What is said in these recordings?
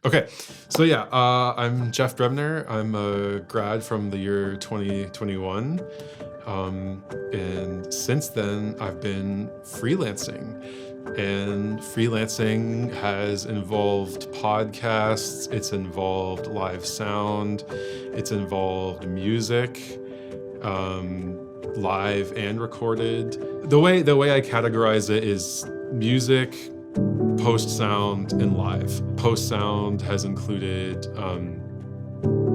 Okay, so yeah, I'm Geoff Bremner. I'm a grad from the year 2021. And since then, I've been freelancing. And freelancing has involved podcasts, it's involved live sound, it's involved music, live and recorded. The way I categorize it is music, post sound, and live. Post sound has included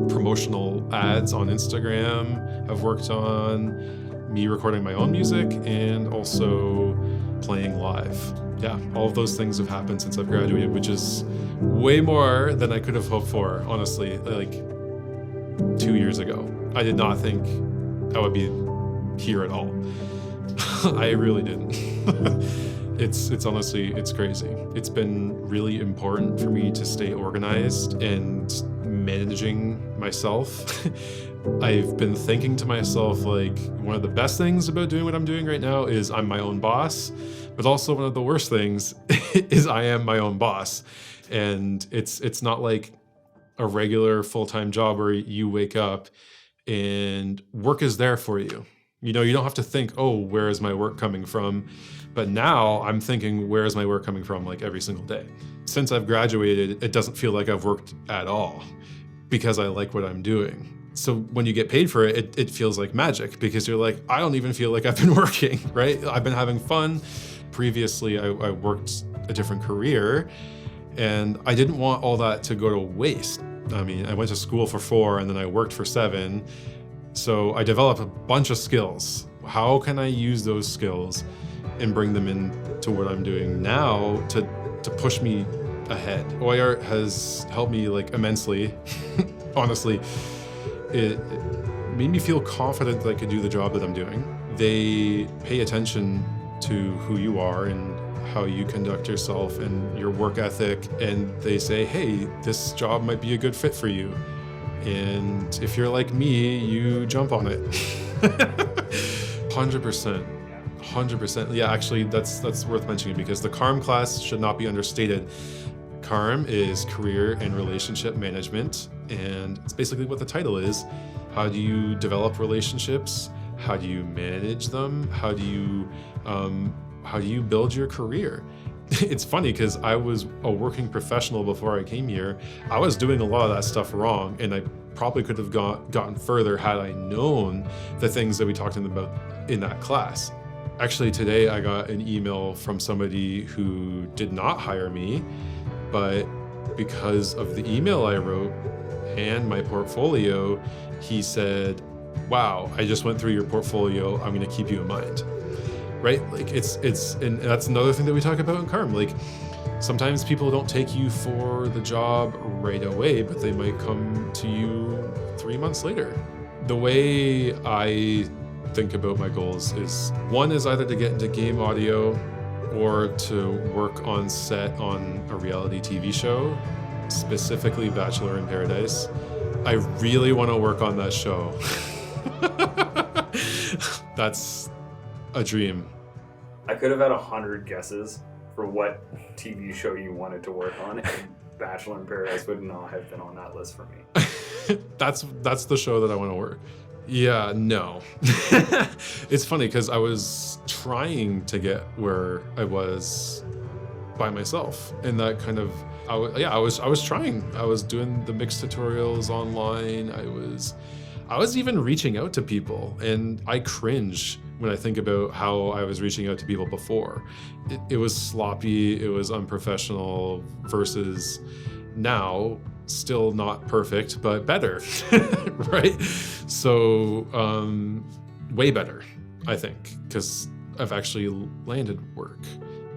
promotional ads on Instagram I've worked on, me recording my own music, and also playing live. Yeah, all of those things have happened since I've graduated, which is way more than I could have hoped for, honestly. Like 2 years ago, I did not think I would be here at all. I really didn't. It's honestly, it's crazy. It's been really important for me to stay organized and managing myself. I've been thinking to myself, like, one of the best things about doing what I'm doing right now is I'm my own boss, but also one of the worst things is I am my own boss. And it's not like a regular full-time job where you wake up and work is there for you. You know, you don't have to think, oh, where is my work coming from? But now I'm thinking, where is my work coming from, like every single day? Since I've graduated, it doesn't feel like I've worked at all because I like what I'm doing. So when you get paid for it, it feels like magic because you're like, I don't even feel like I've been working, right? I've been having fun. Previously, I worked a different career and I didn't want all that to go to waste. I mean, I went to school for 4 and then I worked for 7. So I developed a bunch of skills. How can I use those skills and bring them into what I'm doing now to push me ahead? OIART has helped me like immensely. Honestly, it made me feel confident that I could do the job that I'm doing. They pay attention to who you are and how you conduct yourself and your work ethic, and they say, hey, this job might be a good fit for you. And if you're like me, you jump on it. 100%. Yeah, actually, that's worth mentioning because the CARM class should not be understated. CARM is Career and Relationship Management, and it's basically what the title is. How do you develop relationships? How do you manage them? How do you build your career? It's funny because I was a working professional before I came here. I was doing a lot of that stuff wrong, and I probably could have gotten further had I known the things that we talked about in that class. Actually, today I got an email from somebody who did not hire me, but because of the email I wrote and my portfolio, he said, wow, I just went through your portfolio. I'm going to keep you in mind. Right? Like and that's another thing that we talk about in CARM. Like sometimes people don't take you for the job right away, but they might come to you 3 months later. The way I think about my goals is, one is either to get into game audio or to work on set on a reality TV show, specifically Bachelor in Paradise. I really want to work on that show. That's a dream. I could have had 100 guesses for what TV show you wanted to work on, and Bachelor in Paradise would not have been on that list for me. That's the show that I want to work. Yeah, no. It's funny because I was trying to get where I was by myself, and that kind of I was trying. I was doing the mix tutorials online. I was even reaching out to people, and I cringe when I think about how I was reaching out to people before. It was sloppy, it was unprofessional, versus now, still not perfect, but better, right? So, way better, I think, because I've actually landed work.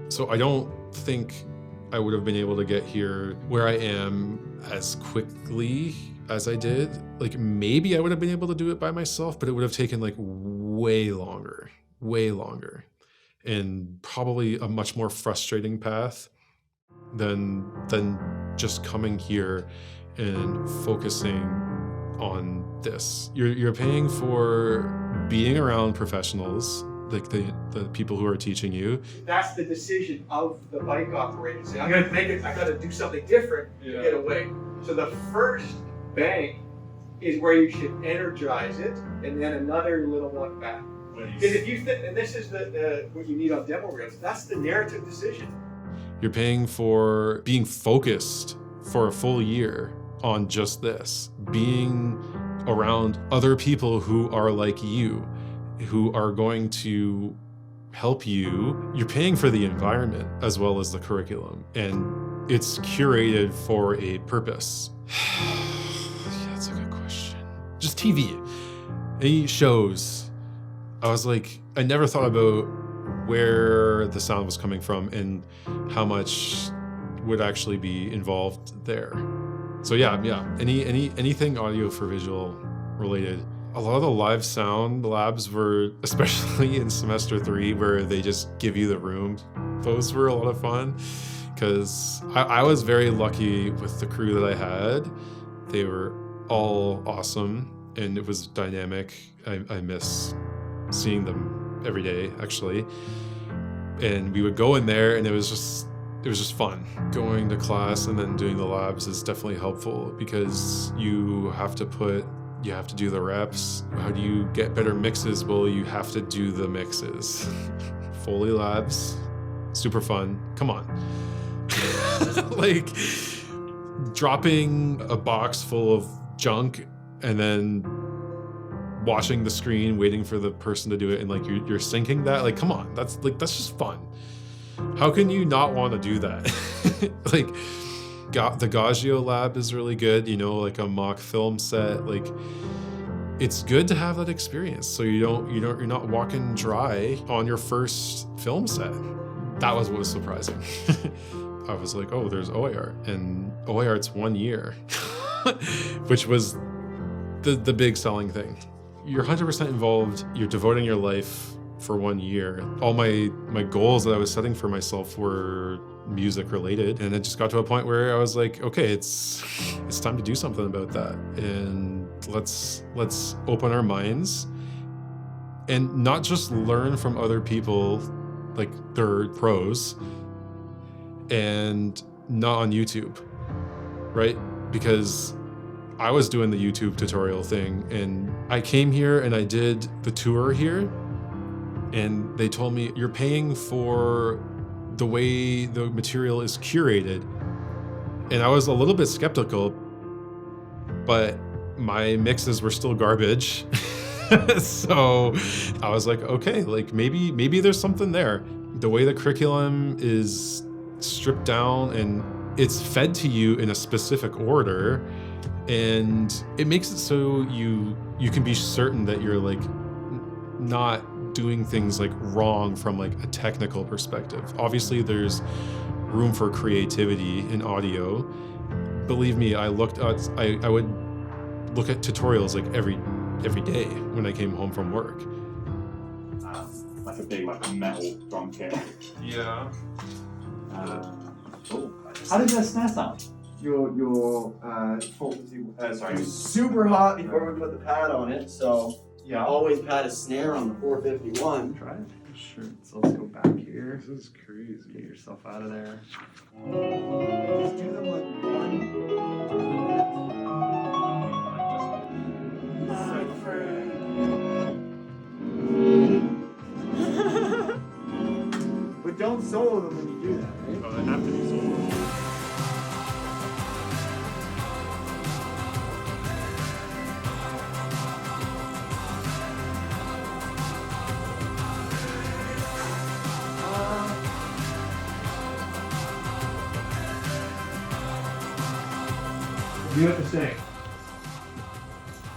So I don't think I would have been able to get here where I am as quickly as I did. Like maybe I would have been able to do it by myself, but it would have taken like way longer, and probably a much more frustrating path than just coming here and focusing on this. You're paying for being around professionals like the people who are teaching you. That's the decision of the bike operator. Say, I gotta do something different to get away. So the first bank is where you should energize it, and then another little one back. Because if you and this is the what you need on demo reels, that's the narrative decision. You're paying for being focused for a full year on just this, being around other people who are like you, who are going to help you. You're paying for the environment as well as the curriculum, and it's curated for a purpose. Yeah, that's a good question. Just TV, any shows. I was like, I never thought about where the sound was coming from and how much would actually be involved there. So yeah, anything audio for visual related. A lot of the live sound labs were, especially in semester 3, where they just give you the room. Those were a lot of fun because I was very lucky with the crew that I had. They were all awesome and it was dynamic. I miss seeing them every day, actually. And we would go in there and it was just fun. Going to class and then doing the labs is definitely helpful because you have to do the reps. How do you get better mixes? Well, you have to do the mixes. Foley labs, super fun. Come on. Like dropping a box full of junk and then washing the screen, waiting for the person to do it, and like you're syncing that. Like, come on, that's just fun. How can you not want to do that? Like, the Gaggio lab is really good. You know, like a mock film set. Like, it's good to have that experience, so you're not walking dry on your first film set. That was what was surprising. I was like, oh, there's OIART, and OIART's 1 year, which was the big selling thing. You're 100% involved. You're devoting your life for 1 year. All my goals that I was setting for myself were music related, and it just got to a point where I was like, okay, it's time to do something about that, and let's open our minds and not just learn from other people, like they're pros, and not on YouTube, right? Because I was doing the YouTube tutorial thing, and I came here and I did the tour here, and they told me, you're paying for the way the material is curated. And I was a little bit skeptical, but my mixes were still garbage. So I was like, okay, like maybe there's something there. The way the curriculum is stripped down and it's fed to you in a specific order, and it makes it so you can be certain that you're like not doing things like wrong from like a technical perspective. Obviously there's room for creativity in audio. Believe me, I would look at tutorials like every day when I came home from work. Like a big metal drum kit. Yeah. How did that snare sound? Your Sorry. It was super hot before we put the pad on it, so yeah, always pad a snare on the 451. Try it. Sure. So let's go back here. This is crazy. Get yourself out of there. Just do them like one. but don't solo them when you do that, right? Oh, they have to be solo. You have to sing.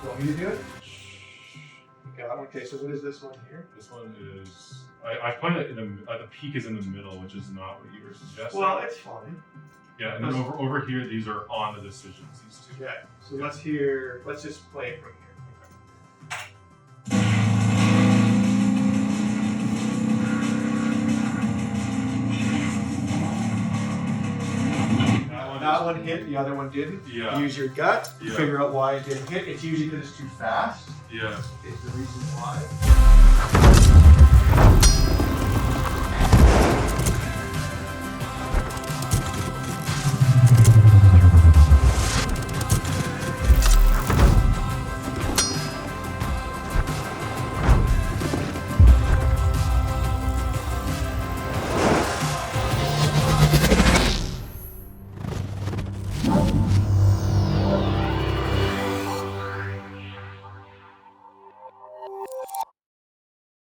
You want me to do it? Okay, so what is this one here? This one is, I find it the peak is in the middle, which is not what you were suggesting. Well, it's fine. Yeah, and then over here, these are on the decisions, these two. Yeah, so let's just play it from here. That one hit, the other one didn't. Yeah. Use your gut, Yeah. figure out why it didn't hit. It's usually because it's too fast. Yeah. Is the reason why.